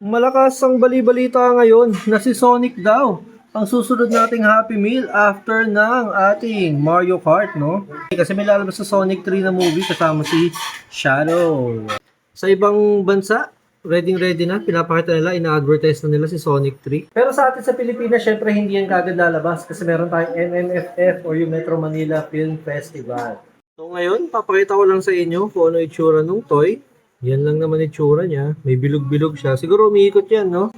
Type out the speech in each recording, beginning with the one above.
Malakas ang bali-balita ngayon na si Sonic daw ang susunod nating Happy Meal after ng ating Mario Kart, no? Kasi may lalabas sa Sonic 3 na movie kasama si Shadow. Sa ibang bansa, ready na. Pinapakita nila, ina-advertise na nila si Sonic 3. Pero sa atin sa Pilipinas, syempre hindi yan kagad lalabas kasi meron tayong MMFF o yung Metro Manila Film Festival. So ngayon, papakita ko lang sa inyo kung ano itsura ng toy. Yan lang naman itsura niya. May bilog-bilog siya. Siguro umiikot yan, no?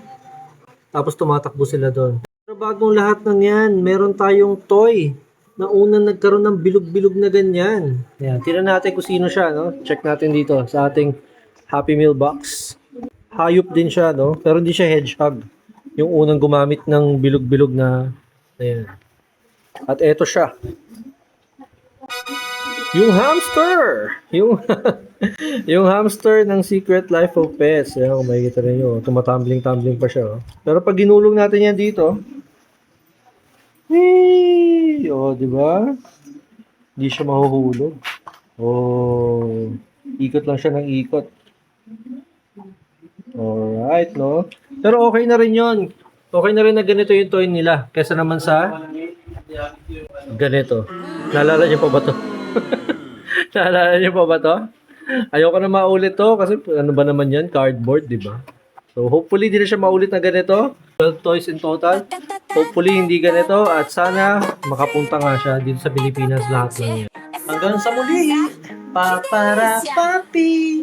Tapos tumatakbo sila doon. Pero bagong lahat ng yan, meron tayong toy na unang nagkaroon ng bilog-bilog na ganyan. Ayan, tira natin kung sino siya, no? Check natin dito sa ating Happy Meal box. Hayop din siya, no? Pero hindi siya hedgehog. Yung unang gumamit ng bilog-bilog na, ayan. At eto siya. Yung hamster! Yung, yung hamster ng Secret Life of Pets. Ayan, kung makikita rin nyo, tumatumbling-tumbling pa siya. Oh. Pero pag ginulong natin yan dito, hey! O, di ba? Hindi siya mahuhulog. Oh, ikot lang siya ng ikot. Alright, no? Pero okay na rin yon. Okay na rin na ganito yung toy nila. Kesa naman sa ganito. Naalala niyo pa ba to? Naalala niyo pa ba to? Ayoko na maulit to kasi ano ba naman yan? Cardboard, di ba? So hopefully hindi na siya maulit na ganito. 12 toys in total. Hopefully hindi ganito at sana makapunta nga siya dito sa Pilipinas lahat ng yan. Hanggang sa muli! Papara papi!